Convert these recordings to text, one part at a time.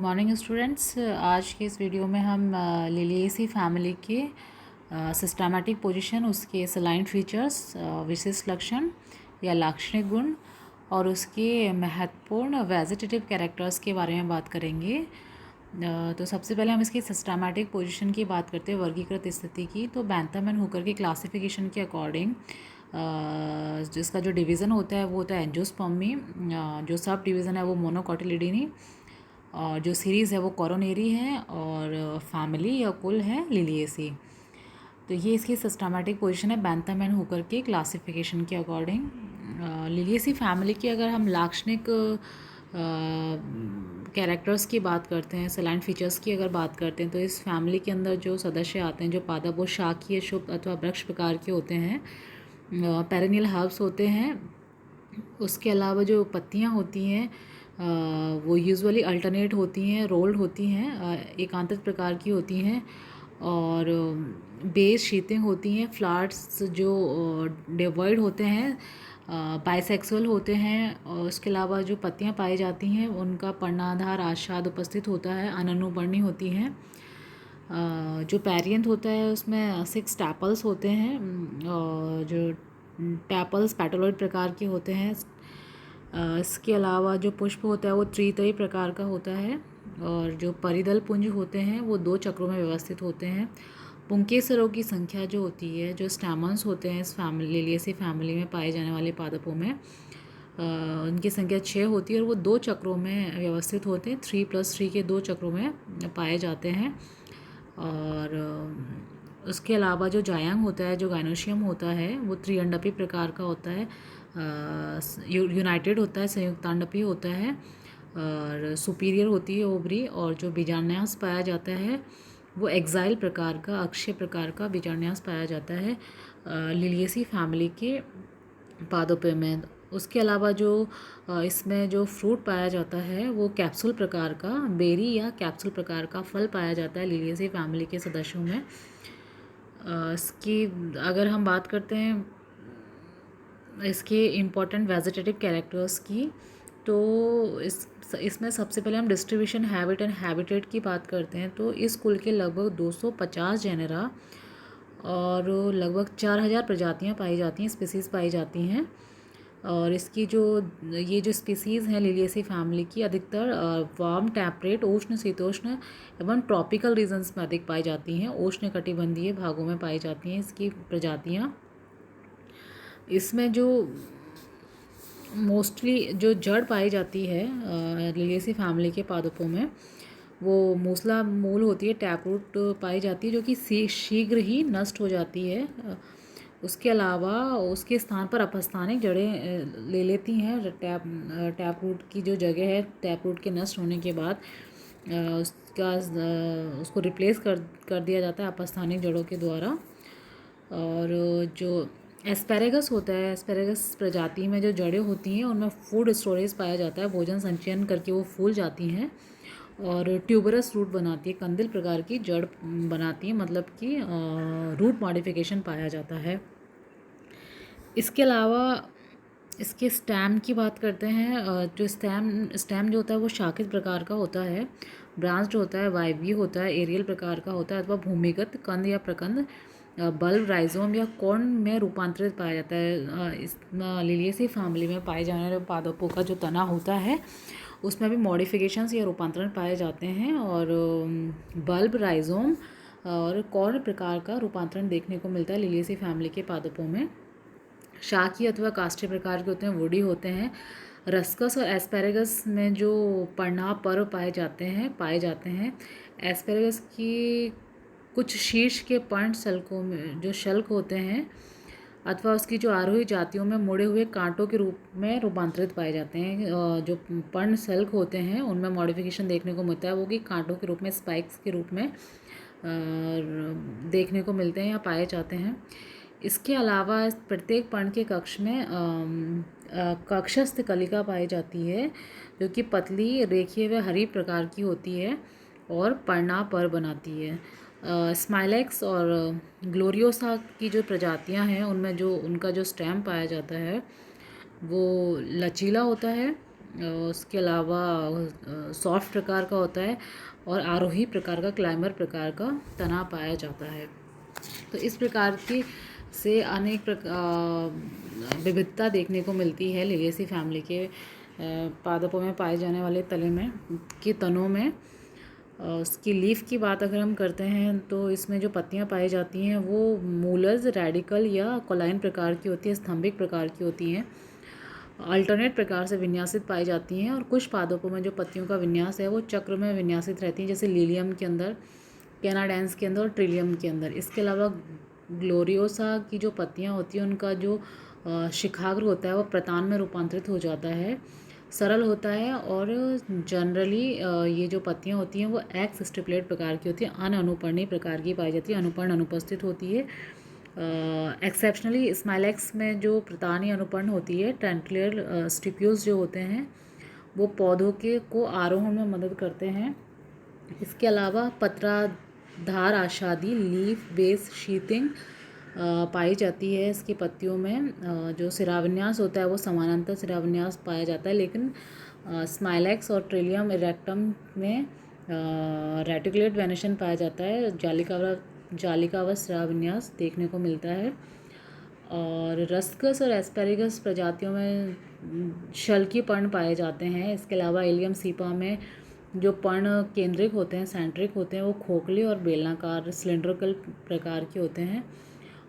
Morning students. आज के इस वीडियो में हम लिलिएसी फैमिली के सिस्टमैटिक पोजीशन, उसके सलाइन फीचर्स, विशिष्ट लक्षण या लाक्षणिक गुण और उसके महत्वपूर्ण वेजिटेटिव कैरेक्टर्स के बारे में बात करेंगे। तो सबसे पहले हम इसकी सिस्टमैटिक पोजीशन की बात करते हैं, वर्गीकृत स्थिति की। तो बैंथम एंड हुकर की क्लासिफिकेशन के अकॉर्डिंग जिसका जो डिवीज़न होता है वो होता है एंजियोस्पर्मी, जो सब डिवीज़न है वो मोनोकोटिलिडीनी, और जो सीरीज़ है वो कोरोनेरी है, और फैमिली या कुल है लिलिएसी। तो ये इसकी सिस्टमैटिक पोजीशन है बैंथम एंड हुकर के क्लासिफिकेशन के अकॉर्डिंग। लिलिएसी फैमिली की अगर हम लाक्षणिक कैरेक्टर्स की बात करते हैं, सलाइन फीचर्स की अगर बात करते हैं, तो इस फैमिली के अंदर जो सदस्य आते हैं जो पादप वो शाकीय, शुष्क अथवा वृक्ष प्रकार के होते हैं। पेरेनियल हर्ब्स होते हैं। उसके अलावा जो पत्तियां होती हैं वो यूजुअली अल्टरनेट होती हैं, रोल्ड होती हैं, एकांतरित प्रकार की होती हैं, और बेस शीतिंग होती हैं। फ्लावर्स जो डिवॉइड होते हैं, बाइसेक्सुअल होते हैं। और उसके अलावा जो पत्तियां पाई जाती हैं उनका पर्णाधार आच्छाद उपस्थित होता है, अननुपर्णी होती हैं। जो पैरियंथ होता है उसमें 6 टैपल्स होते हैं, और जो टैपल्स पैटोलॉइड प्रकार के होते हैं। इसके अलावा जो पुष्प होता है वो त्रितयी प्रकार का होता है, और जो परिदल पुंज होते हैं वो 2 चक्रों में व्यवस्थित होते हैं। पुंकेसरों की संख्या जो होती है, जो स्टैमन्स होते हैं इस फैमिली लिलिएसी फैमिली में पाए जाने वाले पादपों में, उनकी संख्या 6 होती है, और वो 2 चक्रों में व्यवस्थित होते हैं। 3+3 के 2 चक्रों में पाए जाते हैं। और उसके अलावा जो जायांग होता है, जो गाइनोशियम होता है, वो त्रिअंडपी प्रकार का होता है, यूनाइटेड होता है, संयुक्तांडपी होता है, और सुपीरियर होती है ओवरी। और जो बीजान्यास पाया जाता है वो एक्साइल प्रकार का, अक्षय प्रकार का बीजान्यास पाया जाता है लिलिएसी फैमिली के पादपों में। उसके अलावा जो इसमें जो फ्रूट पाया जाता है वो कैप्सूल प्रकार का, बेरी या कैप्सूल प्रकार का फल पाया जाता है लिलिएसी फैमिली के सदस्यों में। इसकी अगर हम बात करते हैं इसके इम्पॉर्टेंट वेजिटेटिव कैरेक्टर्स की, तो इसमें सबसे पहले हम डिस्ट्रीब्यूशन, हैबिट एंड हैबिटेट की बात करते हैं। तो इस कुल के लगभग 250 जेनेरा और लगभग 4000 प्रजातियां पाई जाती हैं, स्पीसीज़ पाई जाती हैं। और इसकी ये जो स्पीसीज़ हैं लिलिएसी फैमिली की, अधिकतर वार्म टेम्परेट, उष्ण शीतोष्ण एवं ट्रॉपिकल रीजन्स में अधिक पाई जाती हैं। उष्ण कटिबंधीय भागों में पाई जाती हैं इसकी प्रजातियाँ। इसमें जो मोस्टली जो जड़ पाई जाती है लिलिएसी फैमिली के पादपों में, वो मूसला मूल होती है, टैप रूट पाई जाती है, जो कि शीघ्र ही नष्ट हो जाती है। उसके अलावा उसके स्थान पर अपस्थानिक जड़ें ले लेती हैं। टैप रूट की जो जगह है, टैप रूट के नष्ट होने के बाद उसको रिप्लेस कर दिया जाता है अपस्थानिक जड़ों के द्वारा। और जो एस्पेरेगस होता है, एस्पेरेगस प्रजाति में जो जड़ें होती हैं उनमें फूड स्टोरेज पाया जाता है, भोजन संचयन करके वो फूल जाती हैं और ट्यूबरस रूट बनाती है, कंदिल प्रकार की जड़ बनाती है, मतलब कि रूट मॉडिफिकेशन पाया जाता है। इसके अलावा इसके स्टेम की बात करते हैं। जो स्टेम जो होता है वो शाखित प्रकार का होता है, ब्रांच्ड होता है, वायवीय होता है, एरियल प्रकार का होता है, अथवा भूमिगत कंद या प्रकंद, बल्ब, राइजोम या कॉर्न में रूपांतरित पाया जाता है। इस लिलिएसी फैमिली में पाए जाने वाले पादपों का जो तना होता है उसमें भी मॉडिफिकेशंस या रूपांतरण पाए जाते हैं, और बल्ब, राइजोम और कॉर्न प्रकार का रूपांतरण देखने को मिलता है लिलिएसी फैमिली के पादपों में। शाकीय अथवा काष्ठीय प्रकार के होते हैं, वुडी होते हैं। रस्कस और एस्पेरेगस में जो पर्णाव पर्व पाए जाते हैं। एस्पेरेगस की कुछ शीर्ष के पर्ण शल्कों में जो शल्क होते हैं अथवा उसकी जो आरोही जातियों में मुड़े हुए कांटों के रूप में रूपांतरित पाए जाते हैं। जो पर्ण शल्क होते हैं उनमें मॉडिफिकेशन देखने को मिलता है, वो कि कांटों के रूप में, स्पाइक्स के रूप में देखने को मिलते हैं या पाए जाते हैं। इसके अलावा प्रत्येक पर्ण के कक्ष में कक्षस्थ कलिका पाई जाती है, जो कि पतली, रेखीय व हरी प्रकार की होती है और पर्णाव पर बनाती है। स्माइलेक्स और ग्लोरियोसा की जो प्रजातियां हैं उनमें जो उनका जो स्टेम पाया जाता है वो लचीला होता है, उसके अलावा सॉफ्ट प्रकार का होता है और आरोही प्रकार का, क्लाइंबर प्रकार का तना पाया जाता है। तो इस प्रकार की से अनेक विविधता देखने को मिलती है लिलियेसी फैमिली के पादपों में पाए जाने वाले तले में के तनों में। उसकी लीफ की बात अगर हम करते हैं तो इसमें जो पत्तियां पाई जाती हैं वो मूलज, रेडिकल या कोलाइन प्रकार की होती है, स्तंभिक प्रकार की होती हैं, अल्टरनेट प्रकार से विन्यासित पाई जाती हैं। और कुछ पादपों में जो पत्तियों का विन्यास है वो चक्र में विन्यासित रहती हैं, जैसे लिलियम के अंदर, कैनाडेंस के अंदर और ट्रिलियम के अंदर। इसके अलावा ग्लोरियोसा की जो पत्तियां होती हैं उनका जो शिखाग्र होता है वो प्रतान में रूपांतरित हो जाता है, सरल होता है और जनरली ये जो पत्तियां होती हैं वो एक्स स्टिपुलेट प्रकार की होती हैं, अनअनुपर्णी प्रकार की पाई जाती है, अनुपर्ण अनुपस्थित होती है। एक्सेप्शनली स्माइलैक्स में जो प्रतानी अनुपर्ण होती है, टेंटुलर स्टिप्यूल्स जो होते हैं वो पौधों के को आरोहण में मदद करते हैं। इसके अलावा पत्राधार आच्छादी, लीफ बेस शीथिंग पाई जाती है इसकी पत्तियों में। जो सिराविन्यास होता है वो समानांतर सिराविन्यास पाया जाता है, लेकिन स्माइलैक्स और ट्रिलियम इरेक्टम में रेटिकुलेट वेनेशन पाया जाता है, जालिकावत सिराविन्यास देखने को मिलता है। और रस्कस और एस्पेरेगस प्रजातियों में शल्की पर्ण पाए जाते हैं। इसके अलावा एलियम सीपा में जो पर्ण केंद्रिक होते हैं, सेंट्रिक होते हैं, वो खोखले और बेलनाकार सिलेंड्रिकल प्रकार के होते हैं।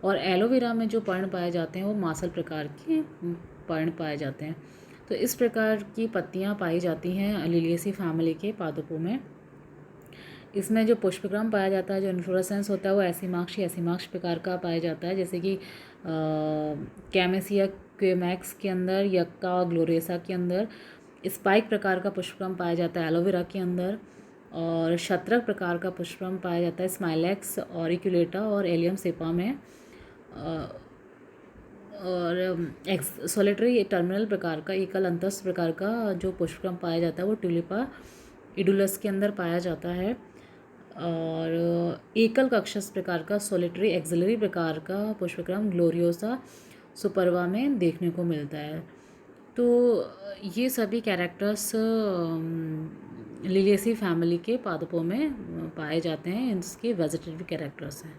और एलोवेरा में जो पर्ण पाए जाते हैं वो मासल प्रकार के पर्ण पाए जाते हैं। तो इस प्रकार की पत्तियां पाई जाती हैं लिलियेसी फैमिली के पादपों में। इसमें जो पुष्पक्रम पाया जाता है, जो इन्फ्लोरेसेंस होता है वो एसिमाक्ष प्रकार का पाया जाता है, जैसे कि कैमेसिया क्वेमैक्स के अंदर, यक्का और ग्लोरेसा के अंदर। स्पाइक प्रकार का पुष्पक्रम पाया जाता है एलोवेरा के अंदर। और शत्रक प्रकार का पुष्पक्रम पाया जाता है स्माइलैक्स, ऑरिकुलेटा और एलियम सेपा में। और सोलिटरी टर्मिनल प्रकार का, एकल अंतस्थ प्रकार का जो पुष्पक्रम पाया जाता है वो ट्यूलिपा इडुलस के अंदर पाया जाता है। और एकल कक्षस्थ प्रकार का सोलिटरी एक्सिलरी प्रकार का पुष्पक्रम ग्लोरियोसा सुपरवा में देखने को मिलता है। तो ये सभी कैरेक्टर्स लिलियेसी फैमिली के पादपों में पाए जाते हैं, इसके वेजिटेटिव कैरेक्टर्स हैं।